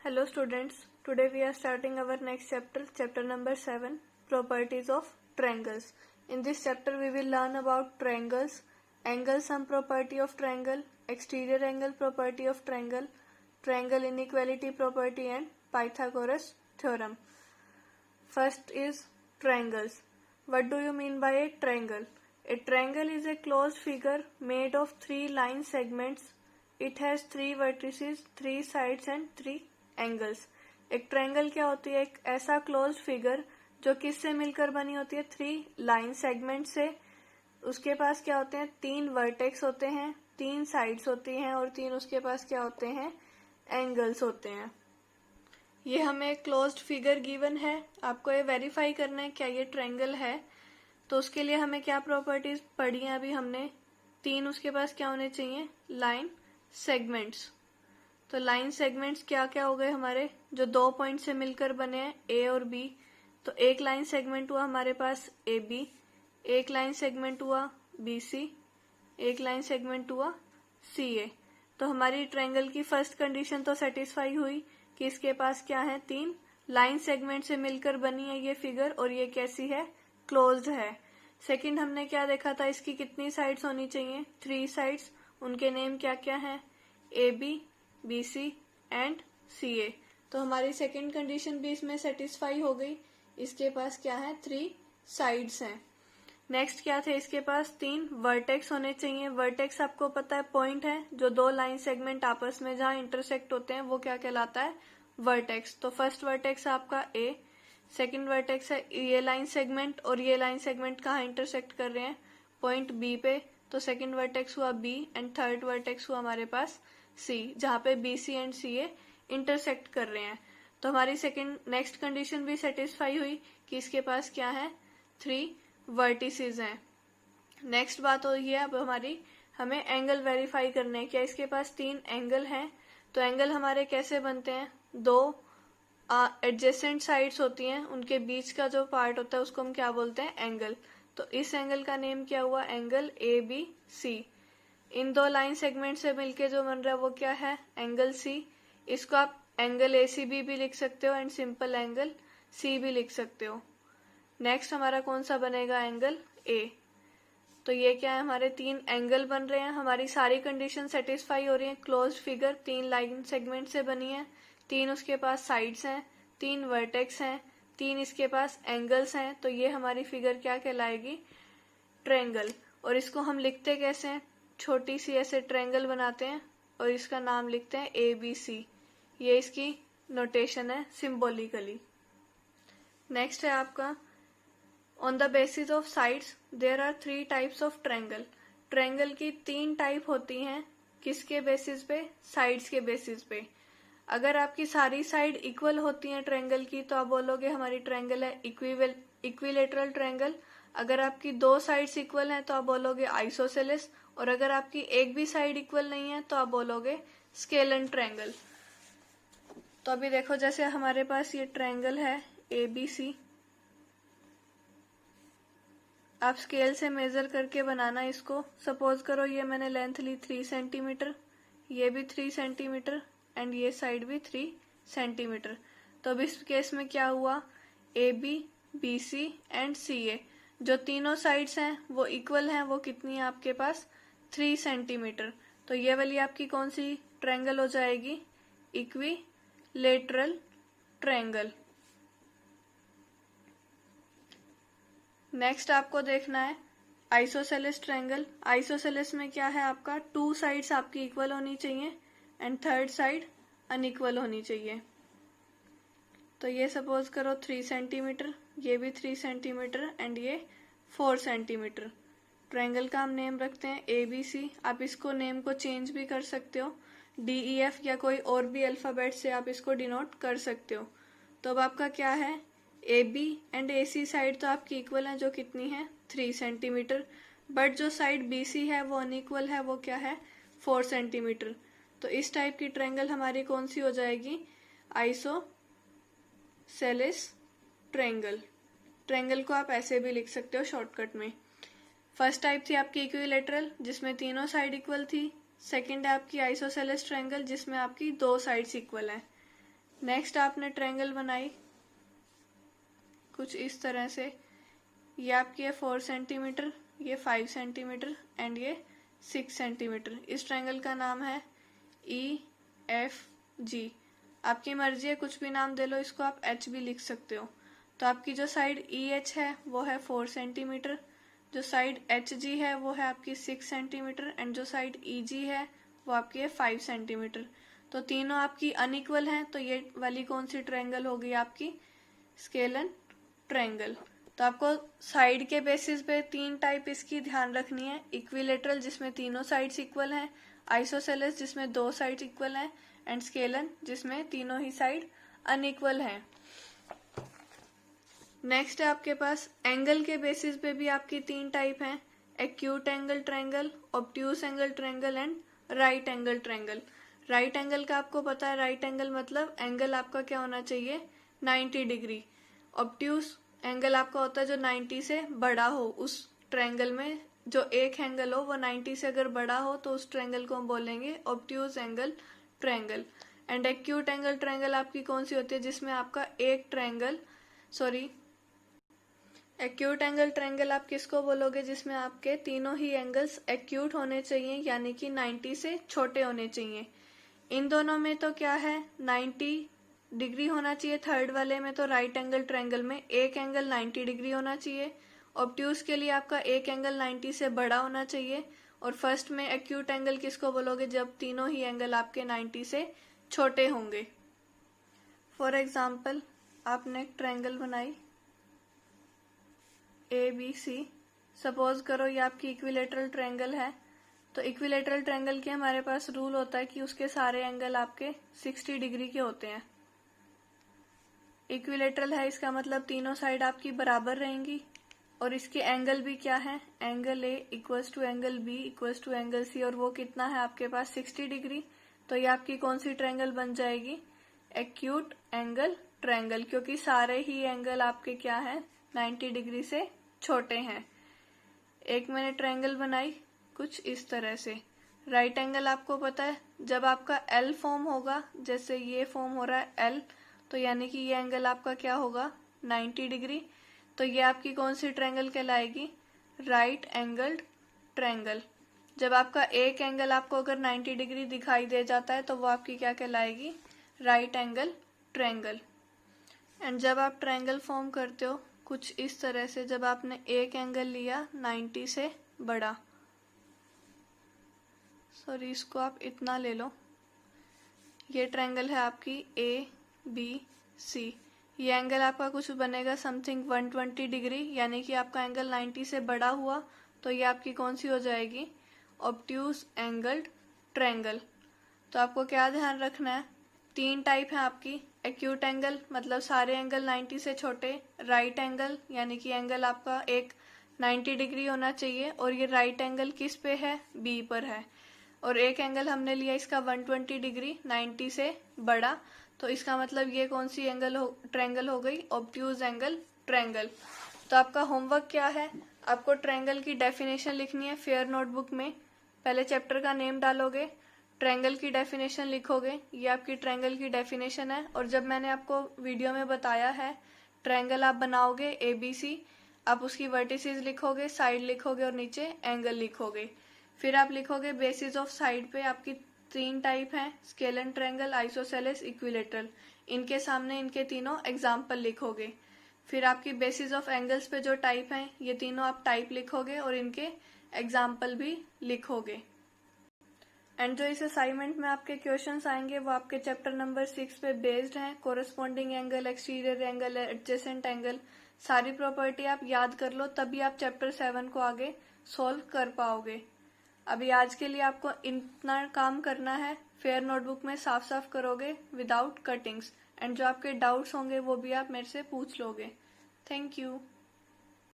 Hello students, today we are starting our next chapter, chapter number 7, properties of triangles. In this chapter we will learn about triangles, angle sum property of triangle, exterior angle property of triangle, triangle inequality property and Pythagoras theorem. First is triangles. What do you mean by a triangle? A triangle is a closed figure made of 3 line segments. It has 3 vertices, 3 sides and 3 angles. एक triangle क्या होती है? एक ऐसा closed figure जो किससे मिलकर बनी होती है? 3 लाइन सेगमेंट से. उसके पास क्या होते हैं? 3 वर्टेक्स होते हैं, 3 साइड्स होती हैं और 3 उसके पास क्या होते हैं? एंगल्स होते हैं. ये हमें क्लोज्ड फिगर गिवन है. आपको ये वेरीफाई करना है क्या ये ट्रायंगल है. तो उसके लिए हमें क्या प्रॉपर्टीज पढ़ी है अभी हमने? 3 उसके पास क्या होने चाहिए? Line segments. तो लाइन सेगमेंट्स क्या क्या हो गए हमारे? जो 2 पॉइंट से मिलकर बने हैं ए और बी. तो एक लाइन सेगमेंट हुआ हमारे पास ए बी, एक लाइन सेगमेंट हुआ बी सी, एक लाइन सेगमेंट हुआ सी ए. तो हमारी ट्रायंगल की फर्स्ट कंडीशन तो सेटिस्फाई हुई कि इसके पास क्या है? 3 लाइन सेगमेंट से मिलकर बनी है ये फिगर और ये कैसी है? क्लोज्ड है. सेकंड हमने क्या देखा था? इसकी कितनी साइड्स होनी चाहिए? 3 साइड्स. उनके नेम क्या क्या है? A B, B C and C A. तो हमारी सेकेंड कंडीशन भी इसमें सेटिस्फाई हो गई. इसके पास क्या है? 3 साइड्स हैं. नेक्स्ट क्या थे? इसके पास 3 वर्टेक्स होने चाहिए. वर्टेक्स आपको पता है पॉइंट है जो 2 लाइन सेगमेंट आपस में जहां इंटरसेक्ट होते हैं वो क्या कहलाता है? वर्टेक्स. तो फर्स्ट वर्टेक्स आपका ए, सेकेंड वर्टेक्स है ये लाइन सेगमेंट और ये लाइन सेगमेंट कहाँ इंटरसेक्ट कर रहे हैं? पॉइंट बी पे. तो सेकेंड वर्टेक्स हुआ बी एंड थर्ड वर्टेक्स हुआ हमारे पास सी, जहाँ पे B C and C A intersect कर रहे हैं. तो हमारी सेकेंड नेक्स्ट कंडीशन भी सेटिस्फाई हुई कि इसके पास क्या है? 3 वर्टिसेस हैं. नेक्स्ट बात हो है अब हमारी हमें एंगल वेरीफाई करने हैं. क्या इसके पास 3 एंगल हैं? तो एंगल हमारे कैसे बनते हैं? 2 एडजेसेंट साइड्स होती हैं, उनके बीच का जो पार्ट होता है उसको हम क्या बोलते हैं? एंगल. तो इस एंगल का नेम क्या हुआ? Angle A B C. इन 2 लाइन सेगमेंट से मिलके जो बन रहा है वो क्या है? Angle C. इसको आप एंगल ए सी बी भी लिख सकते हो एंड सिंपल एंगल सी भी लिख सकते हो. नेक्स्ट हमारा कौन सा बनेगा? Angle A. तो ये क्या है? हमारे 3 एंगल बन रहे हैं. हमारी सारी कंडीशन सेटिस्फाई हो रही है. क्लोज्ड फिगर 3 लाइन सेगमेंट से बनी है, 3 उसके पास साइड्स हैं, 3 वर्टेक्स हैं, 3 इसके पास एंगल्स हैं. तो ये हमारी फिगर क्या कहलाएगी? ट्रायंगल. और इसको हम लिखते कैसे हैं? छोटी सी ऐसे ट्रायंगल बनाते हैं और इसका नाम लिखते हैं ए बी सी. ये इसकी नोटेशन है सिंबॉलिकली. नेक्स्ट है आपका on the basis of sides there are 3 types of triangle. Triangle की 3 टाइप होती हैं. किसके बेसिस पे? साइड्स के बेसिस पे. अगर आपकी सारी साइड इक्वल होती हैं ट्रायंगल की तो आप बोलोगे हमारी ट्रायंगल है इक्विलेटरल ट्रायंगल. अगर आपकी 2 साइड्स इक्वल हैं तो आप बोलोगे आइसोसेलेस. और अगर आपकी एक भी साइड इक्वल नहीं है तो आप बोलोगे स्केलन ट्रायंगल. तो अभी देखो जैसे हमारे पास ये ट्रायंगल है ए बी सी. आप स्केल से मेजर करके बनाना इसको. सपोज करो ये मैंने लेंथ ली 3 सेंटीमीटर, ये भी 3 सेंटीमीटर एंड ये साइड भी 3 सेंटीमीटर. तो अब इस केस में क्या हुआ? A B, B C and C A जो तीनों साइड्स हैं वो इक्वल हैं. वो कितनी है आपके पास? 3 सेंटीमीटर. तो ये वाली आपकी कौन सी ट्रायंगल हो जाएगी? Equilateral triangle. नेक्स्ट आपको देखना है आइसोसेलेस ट्रायंगल. आइसोसेलेस में क्या है आपका? 2 साइड्स आपकी इक्वल होनी चाहिए एंड थर्ड साइड अनइक्वल होनी चाहिए. तो ये सपोज करो 3 सेंटीमीटर, ये भी 3 सेंटीमीटर एंड ये 4 सेंटीमीटर. ट्रायंगल का हम नेम रखते हैं ए बी सी. आप इसको नेम को चेंज भी कर सकते हो, डी ई एफ या कोई और भी अल्फाबेट से आप इसको डिनोट कर सकते हो. तो अब आपका क्या है? A B and A C side तो आपकी इक्वल है जो कितनी है? 3 सेंटीमीटर. बट जो साइड बी सी है वो अनइक्वल है, वो क्या है? 4 सेंटीमीटर. तो इस टाइप की ट्रायंगल हमारी कौन सी हो जाएगी? Isosceles triangle. ट्रायंगल को आप ऐसे भी लिख सकते हो शॉर्टकट में. फर्स्ट टाइप थी आपकी इक्विलेटरल जिसमें तीनों साइड इक्वल थी. सेकंड है आपकी आइसोसेलेस ट्रायंगल जिसमें आपकी 2 साइड्स इक्वल हैं. नेक्स्ट आपने ट्रायंगल बनाई कुछ इस तरह से, ये आपकी है 4 सेंटीमीटर, ये 5 सेंटीमीटर एंड ये 6 सेंटीमीटर। इस ट्रायंगल का नाम है EFG। आपकी मर्जी है कुछ भी नाम दे लो, इसको आप H भी लिख सकते हो। तो आपकी जो साइड EH है वो है 4 सेंटीमीटर, जो साइड HG है वो है आपकी 6 सेंटीमीटर एंड जो साइड EG है वो आपकी है 5 सेंटीमीटर। तो तीनों आपकी अनइक्वल हैं, तो ये वाली कौन सी ट्रायंगल होगी आपकी स्केलन ट्रायंगल। तो आपको साइड के बेसिस पे 3 टाइप इसकी ध्यान रखनी है, इक्विलेटरल जिसमें तीनों साइड्स इक्वल हैं, आइसोसेलेस जिसमें 2 साइड्स इक्वल हैं एंड स्केलन जिसमें तीनों ही साइड अनइक्वल हैं। नेक्स्ट है आपके पास एंगल के बेसिस पे भी आपकी 3 टाइप हैं, acute angle triangle, obtuse angle triangle and right angle triangle. Right angle का आपको पता है, राइट एंगल मतलब एंगल आपका क्या होना चाहिए 90 डिग्री। ऑब्ट्यूस एंगल आपका होता है जो 90 से बड़ा हो, उस ट्रायंगल में जो एक एंगल हो वो 90 से अगर बड़ा हो तो उस ट्रायंगल को हम बोलेंगे obtuse angle triangle. And acute angle triangle आपकी कौन सी होती है जिसमें आपका एक ट्रायंगल एक्यूट एंगल ट्रायंगल आप किसको बोलोगे जिसमें आपके तीनों ही एंगल्स एक्यूट होने चाहिए, यानी कि 90 से छोटे होने चाहिए। इन दोनों में तो क्या है 90 डिग्री होना चाहिए, थर्ड वाले में तो राइट एंगल ट्रायंगल में एक एंगल 90 डिग्री होना चाहिए। ऑब्ट्यूस के लिए आपका एक एंगल 90 से बड़ा होना चाहिए। और फर्स्ट में एक्यूट एंगल किसको बोलोगे जब तीनों ही एंगल आपके 90 से छोटे होंगे। फॉर एग्जाम्पल आपने एक ट्रायंगल बनाई ABC, सपोज करो ये आपकी इक्विलेटरल ट्रायंगल है। तो इक्विलेटरल ट्रायंगल के हमारे पास रूल होता है कि उसके सारे एंगल आपके 60 डिग्री के होते हैं। इक्विलेटरल है इसका मतलब तीनों साइड आपकी बराबर रहेंगी और इसके एंगल भी क्या है, angle A equals to angle B equals to angle C, और वो कितना है आपके पास 60 डिग्री। तो ये आपकी कौन सी ट्रायंगल बन जाएगी, एक्यूट एंगल ट्रायंगल, क्योंकि सारे ही एंगल आपके क्या है 90 डिग्री से छोटे हैं। एक मैंने ट्रायंगल बनाई कुछ इस तरह से। राइट एंगल आपको पता है जब आपका L फॉर्म होगा, जैसे ये फॉर्म हो रहा है L, तो यानी कि ये एंगल आपका क्या होगा 90 डिग्री। तो ये आपकी कौन सी ट्रायंगल कहलाएगी, राइट एंगल्ड ट्रायंगल। जब आपका एक एंगल आपको अगर 90 डिग्री दिखाई दे जाता है तो वो आपकी क्या कहलाएगी, राइट एंगल ट्रायंगल। एंड जब आप ट्रायंगल फॉर्म करते हो कुछ इस तरह से, जब आपने एक एंगल लिया 90 से बड़ा, सॉरी इसको आप इतना ले लो, ये ट्रायंगल है आपकी ABC। ये एंगल आपका कुछ बनेगा समथिंग 120 डिग्री, यानी कि आपका एंगल 90 से बड़ा हुआ, तो ये आपकी कौन सी हो जाएगी, ऑब्ट्यूस एंगल्ड ट्रायंगल। तो आपको क्या ध्यान रखना है, 3 टाइप है आपकी, एक्यूट एंगल मतलब सारे एंगल 90 से छोटे, राइट एंगल यानी कि एंगल आपका एक 90 डिग्री होना चाहिए और ये राइट एंगल किस पे है, B पर है। और एक एंगल हमने लिया इसका 120 डिग्री 90 से बड़ा, तो इसका मतलब ये कौन सी ट्रायंगल हो गई, ऑब्ट्यूस एंगल ट्रायंगल। तो आपका होमवर्क क्या है, आपको ट्रायंगल की डेफिनेशन लिखनी है फेयर नोटबुक में। पहले चैप्टर का नेम डालोगे, ट्रायंगल की डेफिनेशन लिखोगे, ये आपकी ट्रायंगल की डेफिनेशन है। और जब मैंने आपको वीडियो में बताया है ट्रायंगल आप बनाओगे ABC, आप उसकी वर्टिसेस लिखोगे, साइड लिखोगे और नीचे एंगल लिखोगे। फिर आप लिखोगे बेसिस ऑफ साइड पे आपकी 3 टाइप हैं, स्केलन ट्रायंगल, आइसोसेलेस, इक्विलेटरल। इनके सामने इनके तीनों एग्जाम्पल लिखोगे। फिर आपकी बेसिस ऑफ एंगल्स पे जो टाइप हैं ये तीनों आप टाइप लिखोगे और इनके एग्जाम्पल भी लिखोगे। एंड जो इस असाइनमेंट में आपके क्वेश्चंस आएंगे वो आपके चैप्टर नंबर 6 पे बेस्ड हैं। Corresponding angle, exterior angle, adjacent angle, सारी प्रॉपर्टी आप याद कर लो, तभी आप चैप्टर 7 को आगे सोल्व कर पाओगे। अभी आज के लिए आपको इतना काम करना है, फेयर नोटबुक में साफ साफ करोगे विदाउट कटिंग्स। एंड जो आपके डाउट्स होंगे वो भी आप मेरे से पूछ लोगे। Thank you.